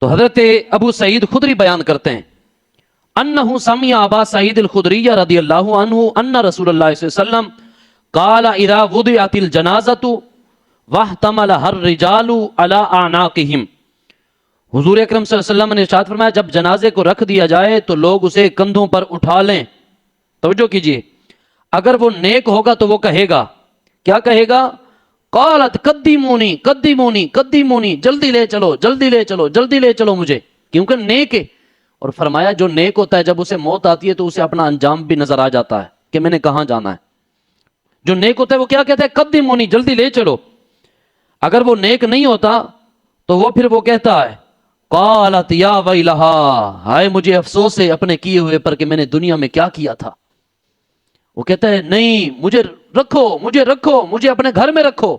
تو حضرت ابو سعید خدری بیان کرتے ہیں انہ سمع ابا سعید الخدری رضی اللہ عنہ ان رسول اللہ صلی اللہ علیہ وسلم قال اذا وضعت الجنازۃ واحتملها الرجال على اعناقهم، حضور اکرم صلی اللہ علیہ وسلم نے ارشاد فرمایا جب جنازے کو رکھ دیا جائے تو لوگ اسے کندھوں پر اٹھا لیں. توجہ کیجئے، اگر وہ نیک ہوگا تو وہ کہے گا، کیا کہے گا؟ قالت قدمونی قدمونی قدمونی، جلدی لے چلو جلدی لے چلو جلدی لے چلو مجھے، کیونکہ نیک ہے. اور فرمایا جو نیک ہوتا ہے جب اسے موت آتی ہے تو اسے اپنا انجام بھی نظر آ جاتا ہے کہ میں نے کہاں جانا ہے. جو نیک ہوتا ہے وہ کیا کہتا ہے؟ قدمونی، جلدی لے چلو. اگر وہ نیک نہیں ہوتا تو وہ پھر وہ کہتا ہے قالت یا ویلہا، ہائے مجھے افسوس ہے اپنے کیے ہوئے پر کہ میں نے دنیا میں کیا کیا تھا. وہ کہتا ہے نہیں مجھے رکھو مجھے رکھو مجھے اپنے گھر میں رکھو.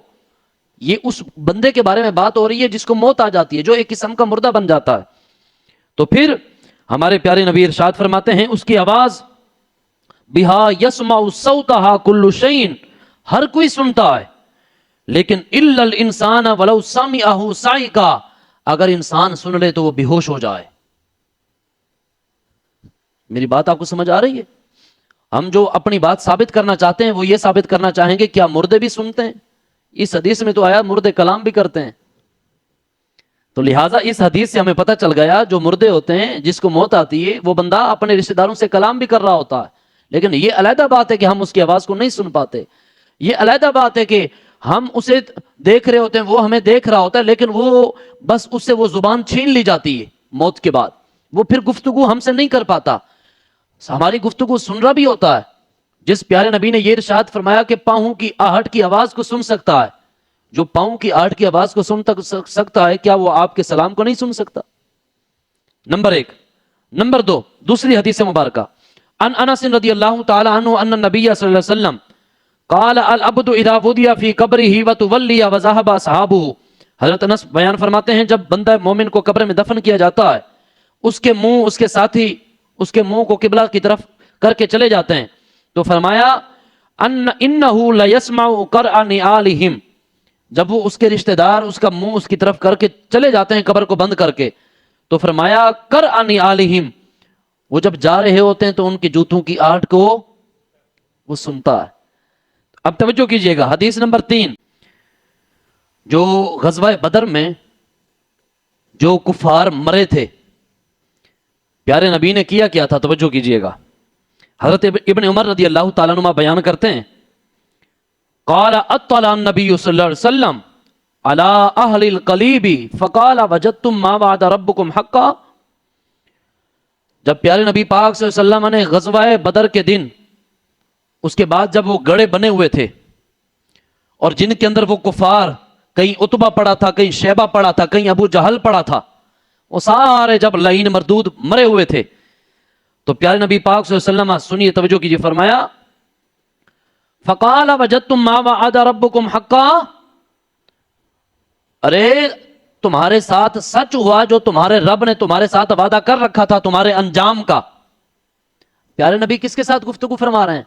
یہ اس بندے کے بارے میں بات ہو رہی ہے جس کو موت آ جاتی ہے، جو ایک قسم کا مردہ بن جاتا ہے. تو پھر ہمارے پیارے نبی ارشاد فرماتے ہیں اس کی آواز بہا یسمع صوتہا کل شیء، ہر کوئی سنتا ہے، لیکن الا الانسان ولو سمعہ صعقا، اگر انسان سن لے تو وہ بے ہوش ہو جائے. میری بات آپ کو سمجھ آ رہی ہے؟ ہم جو اپنی بات ثابت کرنا چاہتے ہیں وہ یہ ثابت کرنا چاہیں گے کیا مردے بھی سنتے ہیں؟ اس حدیث میں تو آیا مردے کلام بھی کرتے ہیں. تو لہٰذا اس حدیث سے ہمیں پتہ چل گیا جو مردے ہوتے ہیں جس کو موت آتی ہے وہ بندہ اپنے رشتہ داروں سے کلام بھی کر رہا ہوتا ہے، لیکن یہ علیحدہ بات ہے کہ ہم اس کی آواز کو نہیں سن پاتے. یہ علیحدہ بات ہے کہ ہم اسے دیکھ رہے ہوتے ہیں، وہ ہمیں دیکھ رہا ہوتا ہے، لیکن وہ بس اس سے وہ زبان چھین لی جاتی ہے موت کے بعد، وہ پھر گفتگو ہم سے نہیں کر پاتا. ہماری گفتگو سن رہا بھی ہوتا ہے. جس پیارے نبی نے یہ ارشاد فرمایا کہ پاؤں کی آہٹ کی آواز کو سن سکتا ہے، جو پاؤں کی آہٹ کی آواز کو سن سکتا ہے کیا وہ آپ کے سلام کو نہیں سن سکتا؟ نمبر ایک. نمبر دو، دوسری حدیث مبارکہ ان انس رضی اللہ تعالی عنہ ان النبی صلی اللہ علیہ وسلم قال العبد اذا وضع في قبره وتولي وذهب اصحابه، حضرت انس بیان فرماتے ہیں جب بندہ مومن کو قبر میں دفن کیا جاتا ہے اس کے منہ اس کے ساتھی اس کے منہ کو قبلہ کی طرف کر کے چلے جاتے ہیں، تو فرمایا انه ليسمع قرع نعالهم، جب وہ اس کے رشتہ دار اس کا منہ اس کی طرف کر کے چلے جاتے ہیں قبر کو بند کر کے، تو فرمایا قرع نعالهم، وہ جب جا رہے ہوتے ہیں تو ان کی جوتوں کی آہٹ کو وہ سنتا ہے. اب توجہ کیجئے گا، حدیث نمبر 3، جو غزوہ بدر میں جو کفار مرے تھے پیارے نبی نے کیا تھا، توجہ کیجئے گا. حضرت ابن عمر رضی اللہ تعالیٰ عنہ بیان کرتے ہیں قال اطلع النبی صلی اللہ علیہ وسلم على اہل القلیب فقال وجدتم ما وعد ربکم حقا، جب پیارے نبی پاک صلی اللہ علیہ وسلم نے غزوہ بدر کے دن اس کے بعد جب وہ گڑھے بنے ہوئے تھے اور جن کے اندر وہ کفار، کہیں عتبہ پڑا تھا کہیں شیبہ پڑا تھا کہیں ابو جہل پڑا تھا، وہ سارے جب لعین مردود مرے ہوئے تھے تو پیارے نبی پاک صلی اللہ علیہ وسلم سنیے توجہ کیجیے، فرمایا فقال وجدتم ما وعد ربکم حقا، ارے تمہارے ساتھ سچ ہوا جو تمہارے رب نے تمہارے ساتھ وعدہ کر رکھا تھا تمہارے انجام کا. پیارے نبی کس کے ساتھ گفتگو فرما رہے ہیں؟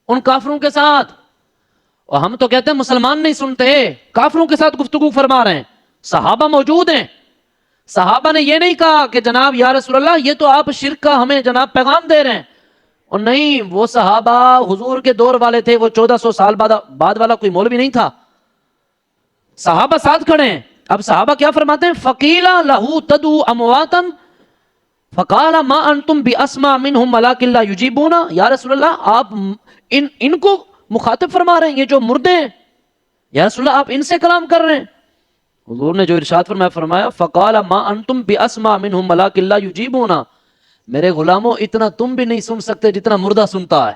ان کافروں کے ساتھ. اور ہم تو کہتے ہیں مسلمان نہیں سنتے، کافروں کے ساتھ گفتگو فرما رہے ہیں. صحابہ موجود ہیں، صحابہ نے یہ نہیں کہا کہ جناب یا رسول اللہ یہ تو آپ شرک کا ہمیں جناب پیغام دے رہے ہیں، اور نہیں، وہ صحابہ حضور کے دور والے تھے، وہ 1400 سال بعد والا کوئی مولوی نہیں تھا. صحابہ ساتھ کھڑے ہیں. اب صحابہ کیا فرماتے ہیں؟ فقیلا لہو تدعو امواتا فقال ما انتم باسمع منهم ولكن لا يجيبون، یا رسول اللہ آپ ان کو مخاطب فرما رہے ہیں، یہ جو مردے ہیں، یا رسول اللہ آپ ان سے کلام کر رہے ہیں. حضور نے جو ارشاد فرمایا فقال ما انتم باسمع منهم ولكن لا يجيبون، میرے غلاموں اتنا تم بھی نہیں سن سکتے جتنا مردہ سنتا ہے،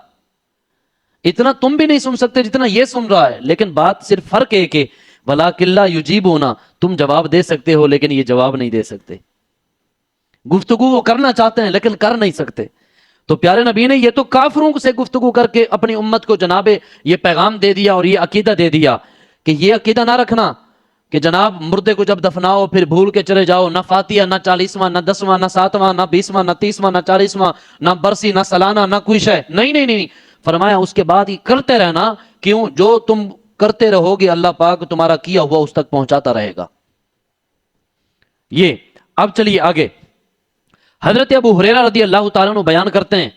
اتنا تم بھی نہیں سن سکتے جتنا یہ سن رہا ہے. لیکن بات صرف فرق ہے کہ وَلَٰكِن لَا يُجِيبُونَ، تم جواب دے سکتے ہو لیکن یہ جواب نہیں دے سکتے. گفتگو وہ کرنا چاہتے ہیں لیکن کر نہیں سکتے. تو پیارے نبی نے یہ تو کافروں سے گفتگو کر کے اپنی امت کو جناب یہ پیغام دے دیا اور یہ عقیدہ دے دیا کہ یہ عقیدہ نہ رکھنا کہ جناب مردے کو جب دفناؤ پھر بھول کے چلے جاؤ، نہ فاتحہ، نہ 40واں، نہ 10واں، نہ 7واں، نہ 20واں، نہ 30واں، نہ 40واں، نہ برسی، نہ سالانہ، نہ کوئی شے. نہیں، فرمایا اس کے بعد یہ کرتے رہنا. کیوں؟ جو تم کرتے رہو گے اللہ پاک تمہارا کیا ہوا اس تک پہنچاتا رہے گا. یہ اب چلیے آگے، حضرت ابو ہریرہ رضی اللہ تعالیٰ عنہ بیان کرتے ہیں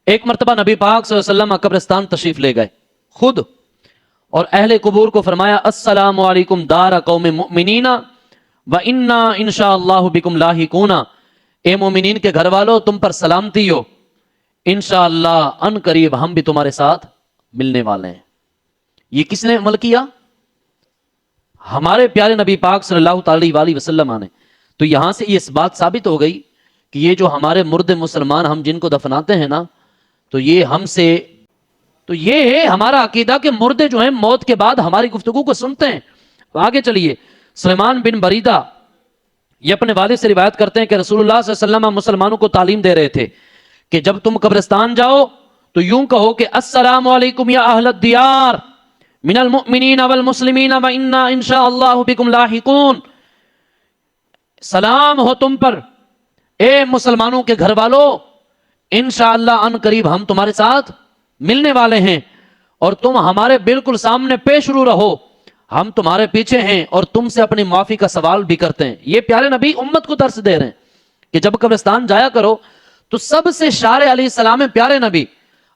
ایک مرتبہ نبی پاک صلی اللہ علیہ وسلم قبرستان تشریف لے گئے خود، اور اہل قبور کو فرمایا السلام علیکم دار قوم مؤمنین وَإِنَّا إِنشَاءَ اللَّهُ بِكُمْ لَاحِقُونَ، اے مومنین کے گھر والوں تم پر سلامتی ہو، انشاءاللہ ان قریب ہم بھی تمہارے ساتھ ملنے والے ہیں۔ یہ کس نے عمل کیا؟ ہمارے پیارے نبی پاک صلی اللہ تعالی وآلہ وسلم نے۔ تو یہاں سے یہ بات ثابت ہو گئی کہ یہ جو ہمارے مرد مسلمان ہم جن کو دفناتے ہیں نا، تو یہ ہم سے، تو یہ ہے ہمارا عقیدہ کہ مردے جو ہیں موت کے بعد ہماری گفتگو کو سنتے ہیں۔ آگے چلیے، سلیمان بن بریدہ یہ اپنے والد سے روایت کرتے ہیں کہ رسول اللہ صلی اللہ علیہ وسلم مسلمانوں کو تعلیم دے رہے تھے کہ جب تم قبرستان جاؤ تو یوں کہو کہ السلام علیکم یا اہل الدیار من المؤمنین والمسلمین وإنا انشاء اللہ بکم لاحقون، سلام ہو تم پر اے مسلمانوں کے گھر والوں، انشاءاللہ ان قریب ہم تمہارے ساتھ ملنے والے ہیں، اور تم ہمارے بالکل سامنے پیش رو رہو، ہم تمہارے پیچھے ہیں اور تم سے اپنی معافی کا سوال بھی کرتے ہیں۔ یہ پیارے نبی امت کو درس دے رہے ہیں کہ جب قبرستان جایا کرو تو سب سے شارع علیہ السلام پیارے نبی،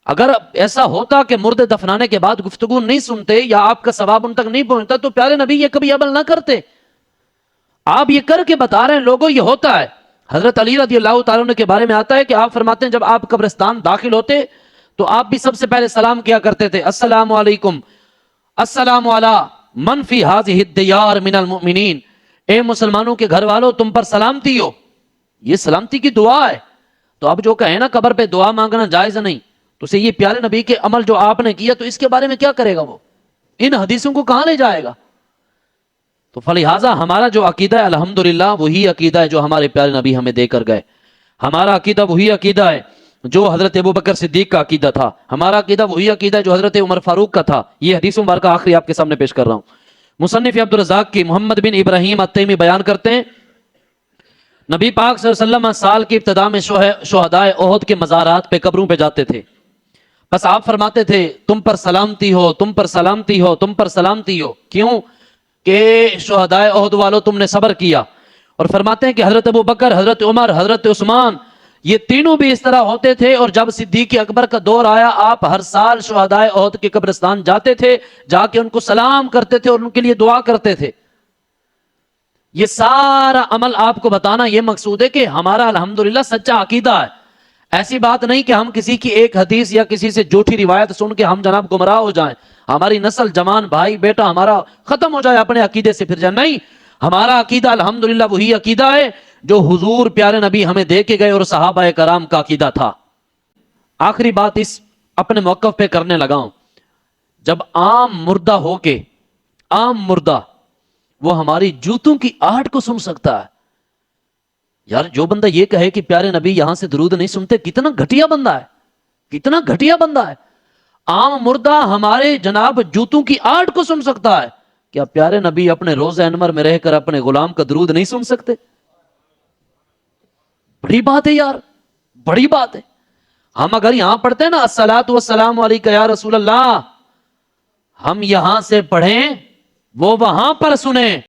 اگر ایسا ہوتا کہ مردے دفنانے کے بعد گفتگو نہیں سنتے یا آپ کا ثواب ان تک نہیں پہنچتا تو پیارے نبی یہ کبھی عمل نہ کرتے۔ آپ یہ کر کے بتا رہے ہیں لوگوں، یہ ہوتا ہے۔ حضرت علی رضی اللہ تعالیٰ عنہ کے بارے میں آتا ہے کہ آپ فرماتے ہیں جب آپ قبرستان داخل ہوتے تو آپ بھی سب سے پہلے سلام کیا کرتے تھے، السلام علیکم السلام علی من فی ہذہ الدیار من المؤمنین، اے مسلمانوں کے گھر والوں تم پر سلامتی ہو۔ یہ سلامتی کی دعا ہے۔ تو اب جو کہیں نا قبر پہ دعا مانگنا جائز نہیں، تو اسے یہ پیارے نبی کے عمل جو آپ نے کیا تو اس کے بارے میں کیا کرے گا وہ؟ ان حدیثوں کو کہاں لے جائے گا؟ تو فلہذا ہمارا جو عقیدہ ہے الحمدللہ وہی عقیدہ ہے جو ہمارے پیارے نبی ہمیں دے کر گئے۔ ہمارا عقیدہ وہی عقیدہ ہے جو حضرت ابوبکر صدیق کا عقیدہ تھا، ہمارا عقیدہ وہی عقیدہ ہے جو حضرت عمر فاروق کا تھا۔ یہ حدیث مبارکہ آخری آپ کے سامنے پیش کر رہا ہوں۔ مصنف عبدالرزاق کی محمد بن ابراہیم التیمی بیان کرتے ہیں نبی پاک صلی اللہ علیہ وسلم سال کی ابتدا میں شہدائے احد کے مزارات پہ قبروں پہ جاتے تھے، بس آپ فرماتے تھے تم پر سلامتی ہو، تم پر سلامتی ہو، تم پر سلامتی ہو۔ کیوں؟ کہ شہدائے احد والوں تم نے صبر کیا۔ اور فرماتے ہیں کہ حضرت ابوبکر، حضرت عمر، حضرت عثمان یہ تینوں بھی اس طرح ہوتے تھے، اور جب صدیق اکبر کا دور آیا آپ ہر سال شہدائے احد کے قبرستان جاتے تھے، جا کے ان کو سلام کرتے تھے اور ان کے لیے دعا کرتے تھے۔ یہ سارا عمل آپ کو بتانا یہ مقصود ہے کہ ہمارا الحمدللہ سچا عقیدہ ہے۔ ایسی بات نہیں کہ ہم کسی کی ایک حدیث یا کسی سے جھوٹی روایت سن کے ہم جناب گمراہ ہو جائیں، ہماری نسل جوان بھائی بیٹا ہمارا ختم ہو جائے اپنے عقیدے سے پھر جائے، نہیں، ہمارا عقیدہ الحمدللہ وہی عقیدہ ہے جو حضور پیارے نبی ہمیں دے کے گئے اور صحابہ کرام کا عقیدہ تھا۔ آخری بات اس اپنے موقف پہ کرنے لگا ہوں، جب عام مردہ ہو کے، عام مردہ وہ ہماری جوتوں کی آہٹ کو سن سکتا ہے، یار جو بندہ یہ کہے کہ پیارے نبی یہاں سے درود نہیں سنتے، کتنا گھٹیا بندہ ہے، کتنا گھٹیا بندہ ہے۔ عام مردہ ہمارے جناب جوتوں کی آہٹ کو سن سکتا ہے، کیا پیارے نبی اپنے روضہ انور میں رہ کر اپنے غلام کا درود نہیں سن سکتے؟ بڑی بات ہے یار، بڑی بات ہے۔ ہم اگر یہاں پڑھتے ہیں نا الصلاۃ والسلام علیک یا رسول اللہ، ہم یہاں سے پڑھیں وہ وہاں پر سنیں۔